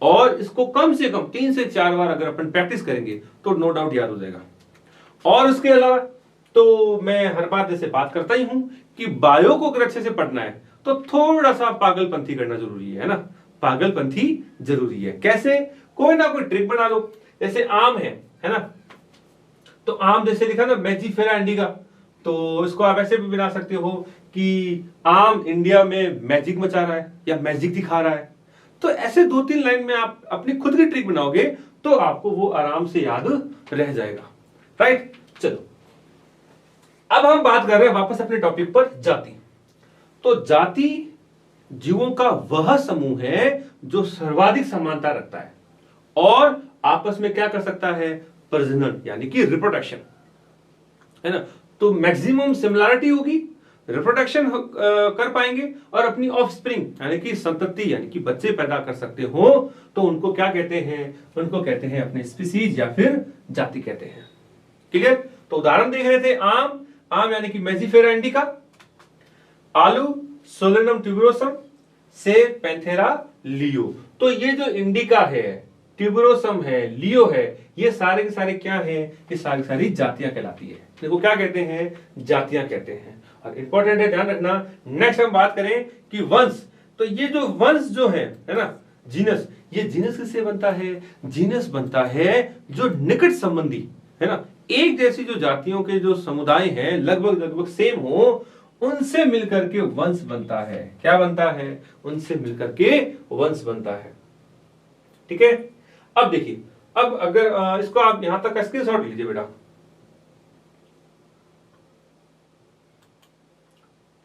और इसको कम से कम 3 से 4 बार अगर अपन प्रैक्टिस करेंगे तो नो डाउट याद हो जाएगा। और उसके अलावा तो मैं हर बार जैसे बात करता ही हूं कि बायो को अगर अच्छे से पढ़ना है तो थोड़ा सा पागलपंथी करना जरूरी है ना, पागलपंथी जरूरी है। कैसे? कोई ना कोई ट्रिक बना लो। जैसे आम है ना, तो आम जैसे लिखा ना मैजीफेरा इंडिका, तो इसको आप ऐसे भी बना सकते हो कि आम इंडिया में मैजिक मचा रहा है या मैजिक दिखा रहा है। तो ऐसे 2-3 लाइन में आप अपनी खुद की ट्रिक बनाओगे तो आपको वो आराम से याद रह जाएगा। राइट, चलो अब हम बात कर रहे हैं वापस अपने टॉपिक पर, जाति। तो जाति जीवों का वह समूह है जो सर्वाधिक समानता रखता है और आपस में क्या कर सकता है, प्रजनन यानी कि रिप्रोडक्शन, है ना। तो मैक्सिमम सिमिलैरिटी होगी, रिप्रोडक्शन कर पाएंगे और अपनी ऑफस्प्रिंग यानी कि संतति यानी कि बच्चे पैदा कर सकते हो, तो उनको क्या कहते हैं, उनको कहते हैं अपने स्पीसीज या फिर जाति कहते हैं। क्लियर? तो उदाहरण देख रहे थे आम, आम यानी कि मैजीफेरा इंडिका, आलू सोलेनम ट्यूबरोसम, सेब पैंथेरा लियो। तो ये जो इंडिका है, ट्यूबरोसम है, लियो है, ये सारे के सारे क्या हैं, ये सारी सारी जातियां कहलाती है। देखो क्या कहते हैं, जातियां कहते हैं। और इंपॉर्टेंट है, ध्यान रखना। नेक्स्ट हम बात करें कि वंश, तो ये जो वंश जो है ना, जीनस, ये जीनस किससे बनता है, जीनस बनता है जो निकट संबंधी, है ना, एक जैसी जो जातियों के जो समुदाय हैं लगभग लगभग सेम हो, उनसे मिलकर के वंश बनता है। क्या बनता है, उनसे मिलकर के वंश बनता है। ठीक है, अब देखिए, अब अगर इसको आप यहां तक स्क्रीनशॉट लीजिए बेटा।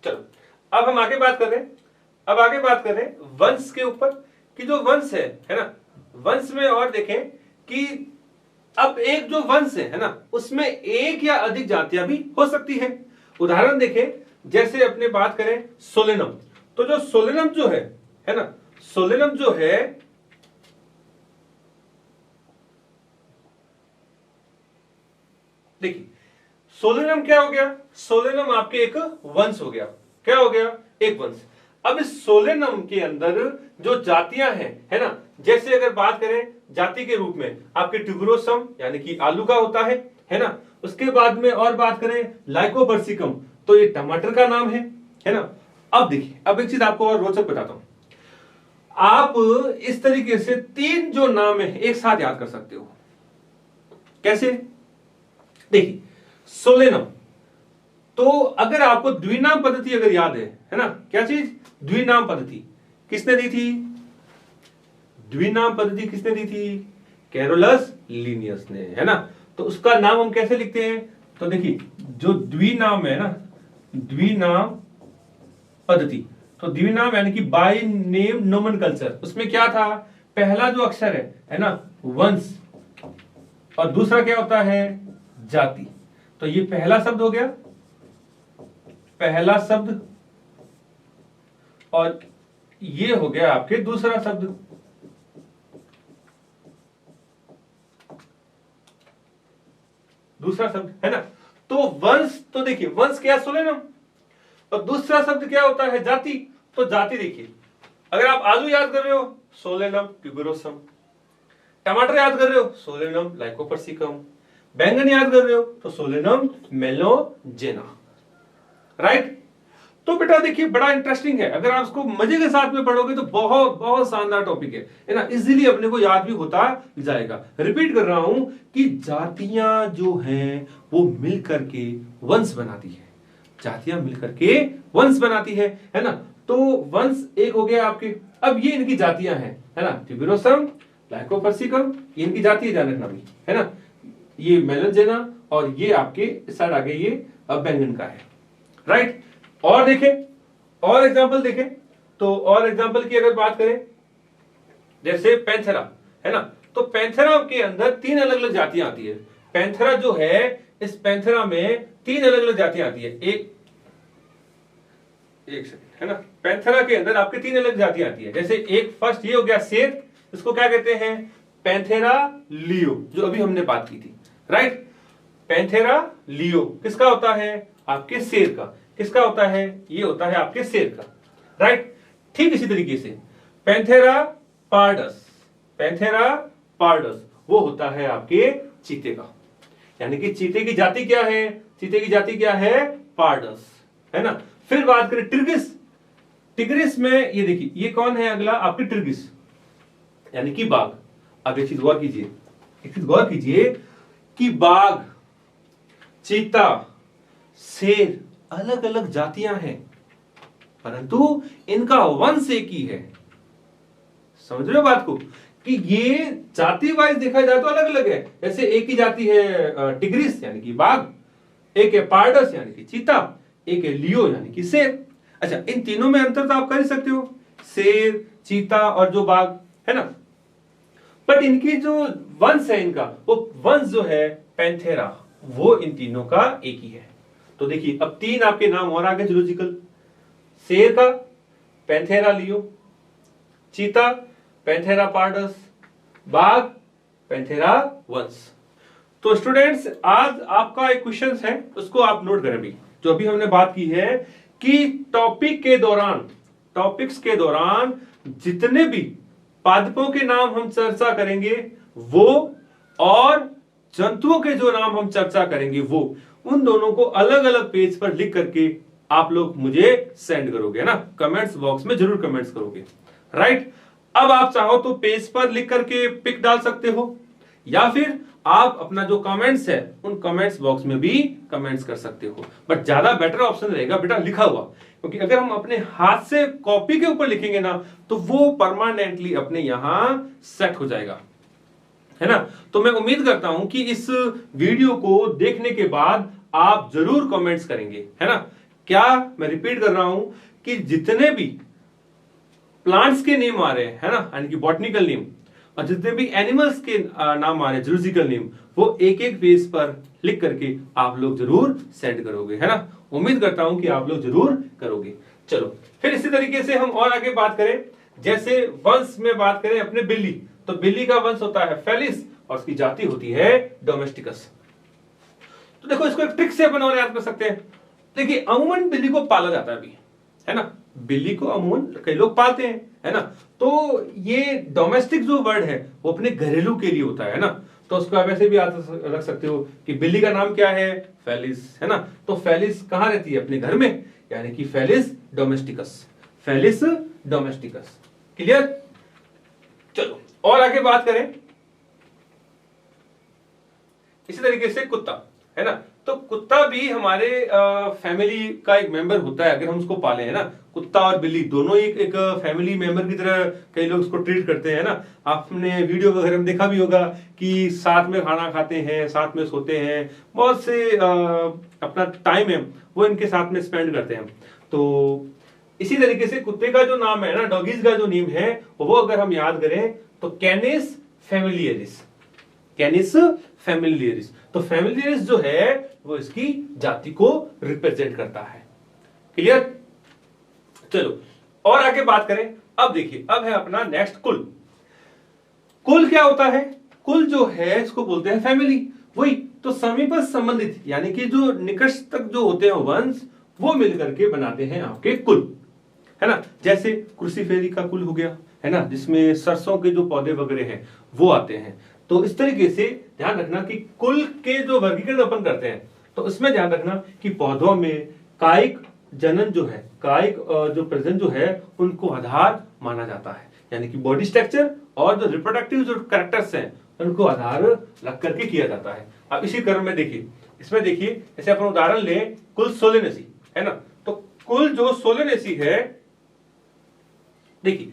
चलो अब हम आगे बात कर रहे हैं, अब आगे बात कर रहे हैं वंश के ऊपर कि जो वंश है ना, वंश में और देखें कि अब एक जो वंश है ना, उसमें एक या अधिक जातियां भी हो सकती है। उदाहरण देखें, जैसे अपने बात करें सोलेनम, तो जो सोलेनम जो है ना, सोलेनम जो है देखिए, सोलेनम क्या हो गया, सोलेनम आपके एक वंश हो गया। क्या हो गया, एक वंश। अब इस सोलेनम के अंदर जो जातियां हैं, है ना, जैसे अगर बात करें जाति के रूप में आपके ट्यूबरोसम यानी कि आलू का होता है ना। उसके बाद में और बात करें लाइकोपर्सिकम, तो ये टमाटर का नाम है ना। अब देखिए, अब एक चीज आपको और रोचक बताता हूं। आप इस तरीके से 3 जो नाम है एक साथ याद कर सकते हो। कैसे? देखिए, सोलेनम, तो अगर आपको द्विनाम पद्धति अगर याद है ना, क्या चीज, द्विनाम पद्धति किसने दी थी, द्विनाम पद्धति किसने दी थी, कैरोलस लिनियस ने, है ना। तो उसका नाम हम कैसे लिखते हैं, तो देखिए जो द्विनाम है ना, द्विनाम पद्धति, तो द्विनाम यानी कि बाय नेम नोमेनक्लेचर, उसमें क्या था, पहला जो अक्षर है ना, वंश, और दूसरा क्या होता है, जाति। तो ये पहला शब्द हो गया, पहला शब्द, और ये हो गया आपके दूसरा शब्द। दूसरा शब्द, है ना। तो वंश, तो देखिए वंश क्या, सोलेनम, और दूसरा शब्द क्या होता है, जाति। तो जाति देखिए, अगर आप आलू याद कर रहे हो सोलेनम ट्यूबरोसम, टमाटर याद कर रहे हो सोलेनम लाइकोपर्सिकम, बैंगन याद कर रहे हो तो सोलेनम मेलोजेना, राइट। तो बेटा देखिए बड़ा इंटरेस्टिंग है, अगर आप इसको मजे के साथ में पढ़ोगे तो बहुत बहुत शानदार टॉपिक है ना, इजीली अपने को याद भी होता जाएगा। रिपीट कर रहा हूं कि जातियां जो हैं वो मिल करके वंश बनाती है, जातियां मिल करके वंश बनाती है ना। तो वंश एक हो गया आपके, अब ये इनकी जातियां हैं, है ना, ट्यूबरोसम लाइकोपर्सिकम, ये इनकी जाति है, ध्यान रखना भी, है ना, ये मेलोजेना, और ये आपके इस साइड आगे ये बैंगन का है, राइट। और देखें, और एग्जांपल देखें, तो और एग्जांपल की अगर बात करें, जैसे पैंथेरा, है ना, तो पैंथेरा के अंदर 3 अलग अलग जातियां आती है। पैंथेरा जो है, इस पैंथेरा में 3 अलग अलग जातियां आती है, एक सेकंड, है ना, पैंथेरा के अंदर आपके 3 अलग जातियां आती है। जैसे एक फर्स्ट ये हो गया शेर, इसको क्या कहते हैं, पैंथेरा लियो, जो अभी हमने बात की थी, राइट। पैंथेरा लियो किसका होता है, आपके शेर का, किसका होता है, ये होता है आपके शेर का, राइट। ठीक इसी तरीके से पैंथेरा पार्डस, पैंथेरा पार्डस वो होता है आपके चीते का, यानी कि चीते की जाति क्या है, चीते की जाति क्या है, पार्डस, है ना। फिर बात करें टिग्रिस, टिग्रिस में ये देखिए, ये कौन है अगला, आपकी टिग्रिस यानी कि बाघ। अब एक चीज गौर कीजिए, एक चीज गौर कीजिए कि बाघ, चीता, शेर अलग अलग जातियां हैं, परंतु इनका वंश एक ही है। समझ रहे हो बात को, कि ये जाति वाइज देखा जाए तो अलग अलग है। जैसे एक ही जाति है टिग्रिस यानी कि बाघ, एक है पार्डस यानी कि चीता, एक है लियो यानी कि शेर। अच्छा, इन तीनों में अंतर तो आप कर ही सकते हो, शेर, चीता और जो बाघ, है ना। बट इनकी जो वंश है, इनका वो वंश जो है पैंथेरा, वो इन तीनों का एक ही है। तो देखिए अब 3 आपके नाम और आगे जूलॉजिकल, शेर का पैंथेरा लियो, चीता पैंथेरा पार्डस, बाघ पैंथेरा वंश। तो स्टूडेंट्स आज आपका एक क्वेश्चन है, उसको आप नोट करें। अभी जो अभी हमने बात की है कि टॉपिक के दौरान, टॉपिक्स के दौरान जितने भी पादपों के नाम हम चर्चा करेंगे वो, और जंतुओं के जो नाम हम चर्चा करेंगे वो, उन दोनों को अलग अलग पेज पर लिख करके आप लोग मुझे सेंड करोगे ना, कमेंट्स बॉक्स में जरूर कमेंट्स करोगे, राइट। अब आप चाहो तो पेज पर लिख करके पिक डाल सकते हो, या फिर आप अपना जो कमेंट्स है उन कमेंट्स बॉक्स में भी कमेंट्स कर सकते हो। बट ज्यादा बेटर ऑप्शन रहेगा बेटा लिखा हुआ, क्योंकि अगर हम अपने हाथ से कॉपी के ऊपर लिखेंगे ना तो वो परमानेंटली अपने यहां सेट हो जाएगा, है ना। तो मैं उम्मीद करता हूं कि इस वीडियो को देखने के बाद आप जरूर कमेंट्स करेंगे, है ना। क्या मैं रिपीट कर रहा हूं कि जितने भी प्लांट्स के नेम आ रहे हैं, है ना, यानी कि बॉटनिकल नेम, और जितने भी एनिमल्स के नाम आ रहे हैं जूलॉजिकल नेम, वो एक एक पेज पर लिख करके आप लोग जरूर सेंड करोगे, है ना। उम्मीद करता हूं कि आप लोग जरूर करोगे। चलो फिर इसी तरीके से हम और आगे बात करें, जैसे वंश में बात करें अपने बिल्ली, तो बिल्ली का वंश होता है फेलिस और उसकी जाति होती है डोमेस्टिकस। तो देखो इसको एक ट्रिक से अपन और याद कर सकते हैं। देखिए अमूमन बिल्ली को पाला जाता है अभी, है ना, बिल्ली को अमूमन कई लोग पालते हैं, है ना। तो ये डोमेस्टिक जो वर्ड है वो अपने घरेलू के लिए होता है ना, तो उसको आप ऐसे भी रख सकते हो कि बिल्ली का नाम क्या है, फेलिस, है ना। तो फेलिस कहां रहती है, अपने घर में, यानी कि Felis domesticus, Felis domesticus. Clear. चलो और आगे बात करें, इसी तरीके से कुत्ता, है ना, तो कुत्ता भी हमारे फैमिली का एक मेंबर होता है अगर हम उसको पाले, है ना। कुत्ता और बिल्ली दोनों एक फैमिली मेंबर की तरह कई लोग उसको ट्रीट करते हैं ना। आपने वीडियो वगैरह में देखा भी होगा कि साथ में खाना खाते हैं, साथ में सोते हैं, बहुत से अपना टाइम है वो इनके साथ में स्पेंड करते हैं। तो इसी तरीके से कुत्ते का जो नाम है ना, डॉगीज का जो नेम है वो अगर हम याद करें तो कैनिस फैमिलियरिस, कैनिस फैमिलियरिस। तो फैमिलियरिस जो है वो इसकी जाति को रिप्रेजेंट करता है। क्लियर। चलो और आगे बात करें। अब देखिए अब है अपना नेक्स्ट कुल। कुल क्या होता है, कुल जो है इसको बोलते हैं फैमिली, वही तो समीपस्थ संबंधित यानी कि जो निकट तक जो होते हैं वंश वो मिलकर के बनाते हैं आपके कुल, है ना, जैसे क्रूसीफेरी का कुल हो गया, है ना, जिसमें सरसों के जो पौधे वगैरह हैं वो आते हैं। तो इस तरीके से ध्यान रखना कि कुल के जो वर्गीकरण अपन करते हैं तो इसमें ध्यान रखना कि पौधों में कायिक जनन जो है, कायिक जो प्रजनन जो है, उनको आधार माना जाता है, यानी कि बॉडी स्ट्रक्चर और जो रिप्रोडक्टिव जो कैरेक्टर्स हैं उनको आधार रख करके किया जाता है। अब इसी क्रम में देखिए, इसमें देखिए जैसे अपन उदाहरण लें कुल सोलेनेसी, है ना, तो कुल जो सोलेनेसी है, देखिए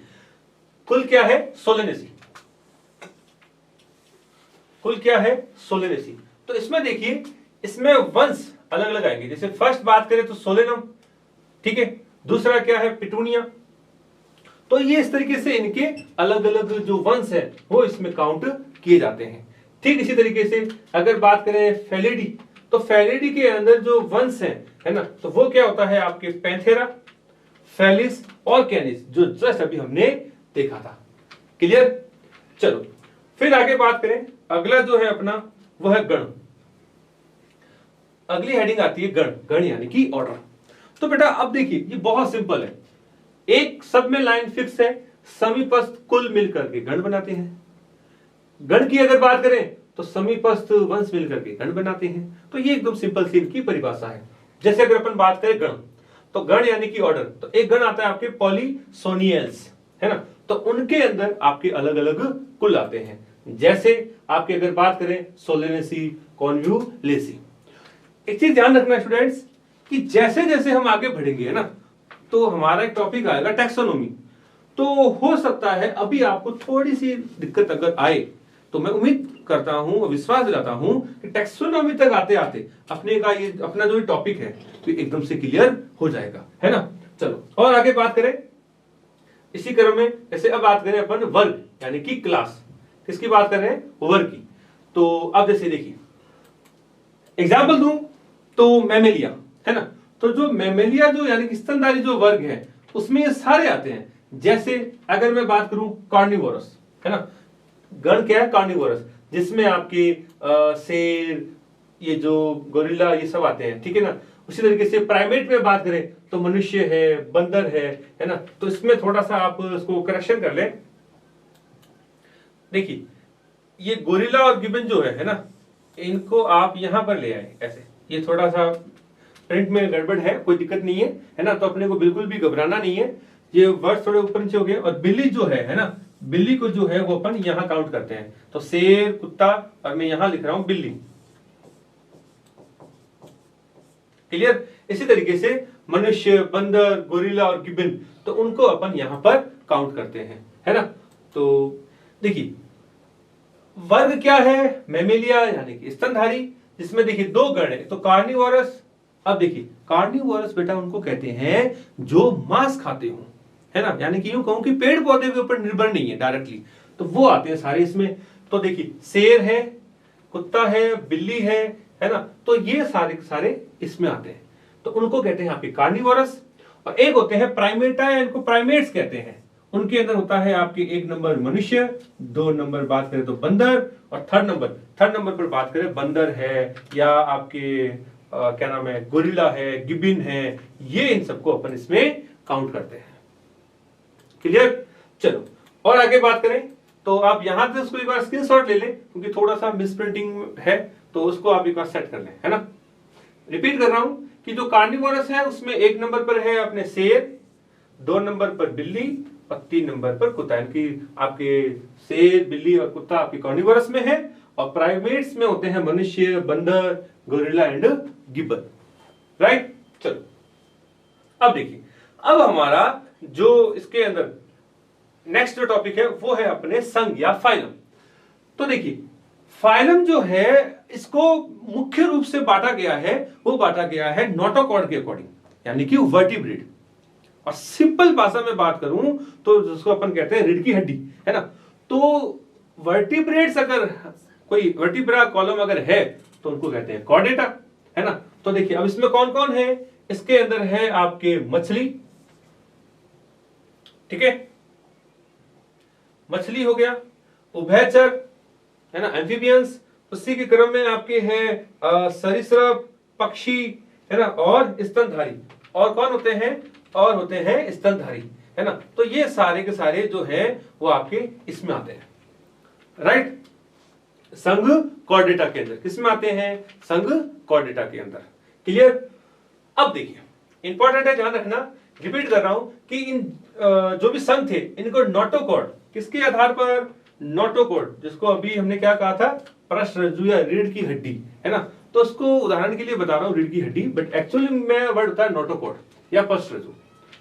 कुल क्या है, सोलेनेसी, कुल क्या है, सोलेनेसी। तो इसमें देखिए इसमें वंश अलग अलग आएंगे। जैसे फर्स्ट बात करें तो सोलेनम, ठीक है, दूसरा क्या है, पिटूनिया। तो ये इस तरीके से इनके अलग अलग जो वंश है वो इसमें काउंट किए जाते हैं। ठीक इसी तरीके से अगर बात करें फेलिडी, तो फेलिडी के अंदर जो वंश है ना, तो वो क्या होता है आपके पैंथेरा, फेलिस और कैनिस, जो जस्ट अभी हमने देखा था। क्लियर। चलो फिर आगे बात करें, अगला जो है अपना वो है गण। अगली हेडिंग आती है गण, गण यानी कि ऑर्डर। तो बेटा अब देखिए ये बहुत सिंपल है, एक सब में लाइन फिक्स है, समीपस्थ कुल मिलकर के गण बनाते हैं। गण की अगर बात करें तो समीपस्थ वंश मिलकर के गण बनाते हैं। तो ये एकदम सिंपल सी इनकी परिभाषा है। जैसे अगर अपन बात करें गण, तो गण यानी कि ऑर्डर, तो एक गण आता है आपके पॉलीसोनियल्स, है ना, तो उनके अंदर आपके अलग अलग कुल आते हैं। जैसे आपके अगर बात करें सोलेनेसी, कॉन्व्यूलेसी। एक चीज ध्यान रखना स्टूडेंट्स कि जैसे जैसे हम आगे बढ़ेंगे, है ना, तो हमारा एक टॉपिक आएगा टैक्सोनॉमी। तो हो सकता है अभी आपको थोड़ी सी दिक्कत अगर आए, तो मैं उम्मीद करता हूं, विश्वास दिलाता हूं कि टैक्सोनॉमी तक आते आते अपने का ये अपना जो टॉपिक है तो एकदम से क्लियर हो जाएगा, है ना। चलो और आगे बात करें इसी क्रम में। जैसे अब बात करें अपन वर्ग यानी कि क्लास, किसकी बात कर रहे हैं, वर्ग की। तो अब जैसे देखिए एग्जाम्पल दूं तो मैमेलिया, है ना, तो जो मैमेलिया जो यानी कि स्तनधारी जो वर्ग है उसमें ये सारे आते हैं। जैसे अगर मैं बात करूं कार्निवोरस, है ना, गण क्या है, कार्निवोरस, जिसमें आपके शेर, ये जो गोरिल्ला, ये सब आते हैं, ठीक है ना। उसी तरीके से प्राइमेट में बात करें तो मनुष्य है, बंदर है ना। तो इसमें थोड़ा सा आप इसको करेक्शन कर लें। देखिए ये गोरिल्ला और गिबन जो है ना, इनको आप यहां पर ले आए ऐसे, ये थोड़ा सा प्रिंट में गड़बड़ है, कोई दिक्कत नहीं है ना, तो अपने को बिल्कुल भी घबराना नहीं है। ये वर्ड थोड़े ऊपर नीचे हो गए। और बिल्ली जो है ना, बिल्ली को जो है वो अपन यहां काउंट करते हैं। तो शेर, कुत्ता, और मैं यहां लिख रहा हूं बिल्ली। क्लियर। इसी तरीके से मनुष्य, बंदर, गोरिल्ला और गिबन, तो उनको अपन यहां पर काउंट करते हैं, है ना। तो देखिए वर्ग क्या है, मैमेलिया यानी कि स्तनधारी, जिसमें देखिए दो गण है, तो कार्निवोरस। अब देखिए कार्निवोरस बेटा उनको कहते हैं जो मांस खाते हो, है ना, यानी कि यूं कहूं कि पेड़ पौधे के ऊपर निर्भर नहीं है डायरेक्टली, तो वो आते हैं सारे इसमें। तो देखिए शेर है, कुत्ता है, बिल्ली है ना, तो ये सारे सारे इसमें आते हैं, तो उनको कहते हैं आपके कार्निवोरस। और एक होते हैं प्राइमेटा, इनको प्राइमेट्स कहते हैं। उनके अंदर होता है आपके एक नंबर मनुष्य, दो नंबर बात करें तो बंदर, और थर्ड नंबर पर बात करें बंदर है या आपके क्या नाम है, गोरिल्ला है, गिबिन है, ये इन सबको अपन इसमें काउंट करते हैं। क्लियर। चलो और आगे बात करें तो आप यहां से उसको एक बार स्क्रीनशॉट ले लें, क्योंकि थोड़ा सा मिसप्रिंटिंग है, तो उसको आप एक बार सेट कर लें, है ना। रिपीट कर रहा हूं कि जो कार्निवोरस है उसमें एक नंबर पर है अपने शेर, दो नंबर पर बिल्ली और तीन नंबर पर कुत्ता, यानी आपके शेर, बिल्ली और कुत्ता आपके कार्निवोरस में है। और प्राइमेट्स में होते हैं मनुष्य, बंदर, गोरिल्ला एंड गिबन, राइट। चलो अब देखिए, अब हमारा जो इसके अंदर नेक्स्ट जो टॉपिक है वो है अपने संघ या फाइलम। तो देखिए फाइलम जो है इसको मुख्य रूप से बांटा गया है, वो बांटा गया है नोटोकॉर्ड के अकॉर्डिंग, यानी कि वर्टिब्रेट। और सिंपल भाषा में बात करूं तो जिसको अपन कहते हैं रीढ़ की हड्डी, है ना। तो वर्टिब्रेट्स अगर कोई वर्टिब्रा कॉलम अगर है तो उनको कहते हैं कॉर्डेटा, है ना। तो देखिए अब इसमें कौन कौन है, इसके अंदर है आपके मछली, ठीक है, मछली हो गया, उभयचर, है ना, एम्फीबियंस। उसी के क्रम में आपके हैं सरीसृप, पक्षी, है ना, और स्तनधारी। और कौन होते हैं, और होते हैं स्तनधारी, है ना। तो ये सारे के सारे जो है वो आपके इसमें आते हैं, राइट, संघ कॉर्डेटा के अंदर। किसमें आते हैं? संघ कॉर्डेटा के अंदर। क्लियर। अब देखिए इंपॉर्टेंट है, ध्यान रखना, रिपीट कर रहा हूं कि इन जो भी संघ थे इनको नोटोकॉर्ड, किसके आधार पर? नोटोकॉर्ड, जिसको अभी हमने क्या कहा था? पृष्ठरज्जु या रीढ़ की हड्डी, है ना। तो उसको उदाहरण के लिए बता रहा हूं रीढ़ की हड्डी, बट एक्चुअली में वर्ड होता है नोटोकॉर्ड या पृष्ठरज्जु,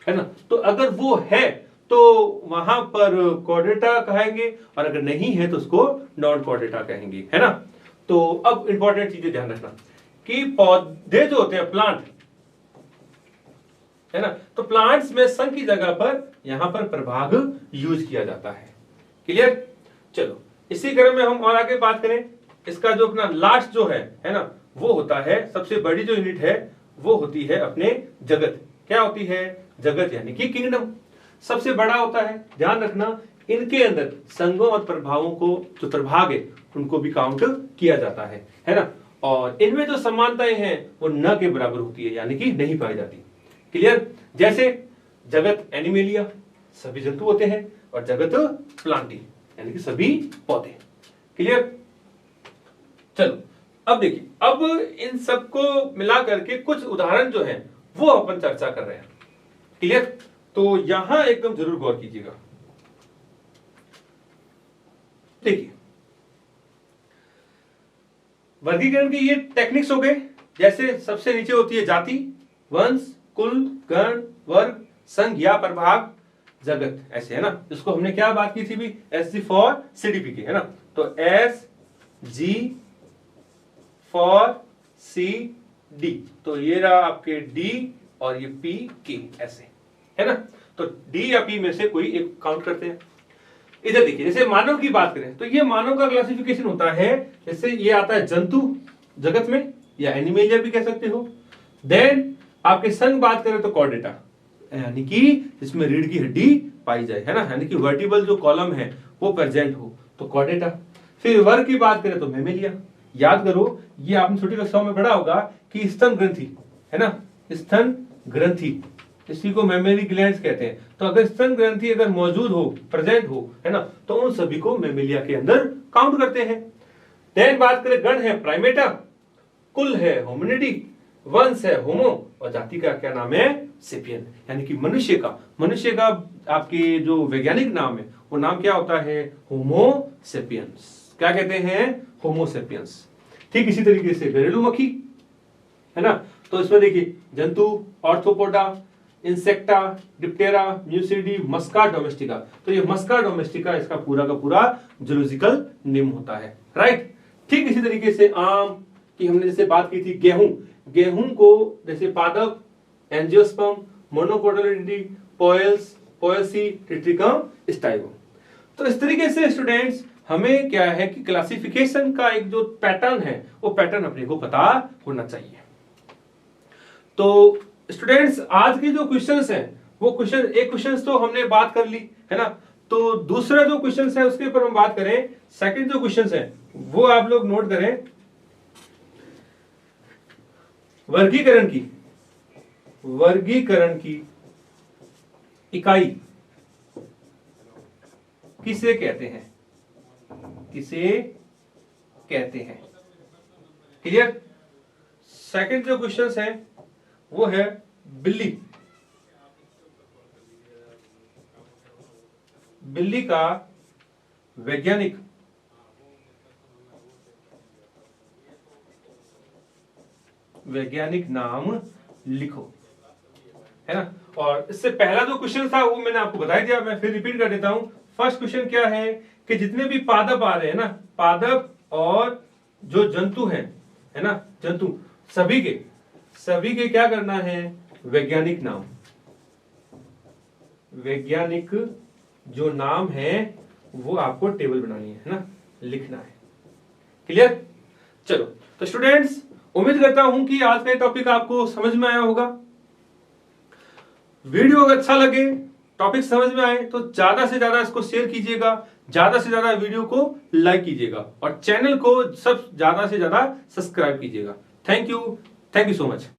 है ना। तो अगर वो है तो वहां पर कॉर्डेटा कहेंगे, और अगर नहीं है तो उसको नॉन कॉर्डेटा कहेंगे, है ना। तो अब इंपॉर्टेंट चीजें ध्यान रखना कि पौधे जो होते हैं, प्लांट, है ना, तो प्लांट्स में संघ की जगह पर यहां पर प्रभाग यूज किया जाता है। क्लियर। चलो इसी क्रम में हम और आगे बात करें, इसका जो अपना लास्ट जो है ना, वो होता है सबसे बड़ी जो यूनिट है वो होती है अपने जगत। क्या होती है? जगत यानी कि किंगडम, सबसे बड़ा होता है। ध्यान रखना इनके अंदर संघों और प्रभावों को, जो प्रभाग है उनको भी काउंट किया जाता है ना। और इनमें जो समानताएं हैं वो न के बराबर होती है, यानी कि नहीं पाई जाती। क्लियर। जैसे जगत एनिमेलिया, सभी जंतु होते हैं, और जगत प्लांटी यानी कि सभी पौधे। क्लियर। चलो अब देखिए, अब इन सबको मिला करके कुछ उदाहरण जो है वो अपन चर्चा कर रहे हैं। क्लियर। तो यहां एकदम जरूर गौर कीजिएगा। देखिए वर्गीकरण के ये टेक्निक्स हो गए। जैसे सबसे नीचे होती है जाति, वंश, कुल, गण, वर्ग, संघ या प्रभाग, जगत, ऐसे, है ना। जिसको हमने क्या बात की थी भी? SG फॉर CDP के, है ना। तो SG फॉर CD, तो ये रहा आपके D और ये PK, ऐसे, है ना। तो D या P में से कोई एक काउंट करते हैं। इधर देखिए, जैसे मानव की बात करें तो ये मानव का क्लासिफिकेशन होता है, जैसे ये आता है जंतु जगत में, या एनिमेलिया भी कह सकते हो। देन आपके संघ बात करें तो कॉर्डेटा, यानी कि जिसमें रीढ़ की हड्डी पाई जाए, है ना, यानी कि वर्टिबल जो कॉलम है वो प्रेजेंट हो, तो कॉर्डेटा। फिर वर्ग की बात करें तो मैमेलिया। याद करो, ये आपने छोटी कक्षाओं में पढ़ा होगा कि स्तन ग्रंथि, है ना, स्तन ग्रंथि, इसी को मैमेरी ग्लैंड्स कहते हैं। तो अगर स्तन ग्रंथि अगर मौजूद हो, प्रेजेंट हो, है ना, तो उन सभी को मैमेलिया के अंदर काउंट करते हैं। देन बात करें, गण है प्राइमेटा, कुल है होमिनिडी, वंश है होमो, और जाति का क्या नाम है? सेपियन, यानी कि मनुष्य का आपके जो वैज्ञानिक नाम है वो नाम क्या होता है? होमो सेपियंस। क्या कहते हैं? होमो सेपियंस। ठीक इसी तरीके से घरेलू मक्खी, है ना, तो इसमें देखिए जंतु, ऑर्थोपोडा, इंसेक्टा, डिप्टेरा, म्यूसिडी, मस्का डोमेस्टिका। तो ये मस्का डोमेस्टिका इसका पूरा का पूरा जूलॉजिकल नेम होता है, राइट। ठीक इसी तरीके से आम की हमने जैसे बात की थी, गेहूं को जैसे पादप, एंजियोस्पर्म, मोनोकोटिलिडोनी, पोएसी, ट्रिटिकम, स्टाइलम। तो इस तरीके से स्टूडेंट्स हमें क्या है कि क्लासिफिकेशन का एक जो पैटर्न है वो पैटर्न अपने को पता होना चाहिए। तो स्टूडेंट्स आज के जो क्वेश्चंस हैं वो क्वेश्चंस तो हमने बात कर ली, है ना। तो दूसरा जो क्वेश्चंस है उसके ऊपर हम बात करें। सेकंड जो क्वेश्चंस है वो आप लोग नोट करें। वर्गीकरण की इकाई किसे कहते हैं? क्लियर। सेकंड जो क्वेश्चंस है वो है बिल्ली का वैज्ञानिक नाम लिखो, है ना। और इससे पहला जो क्वेश्चन था वो मैंने आपको बता दिया, मैं फिर रिपीट कर देता हूं। फर्स्ट क्वेश्चन क्या है कि जितने भी पादप आ रहे हैं ना, पादप और जो जंतु हैं, है ना, जंतु सभी के क्या करना है? वैज्ञानिक जो नाम है वो आपको टेबल बनानी है ना, लिखना है। क्लियर। चलो तो स्टूडेंट्स उम्मीद करता हूं कि आज का टॉपिक आपको समझ में आया होगा। वीडियो अगर अच्छा लगे, टॉपिक समझ में आए तो ज्यादा से ज्यादा इसको शेयर कीजिएगा, ज्यादा से ज्यादा वीडियो को लाइक कीजिएगा, और चैनल को सब ज्यादा से ज्यादा सब्सक्राइब कीजिएगा। Thank you so much.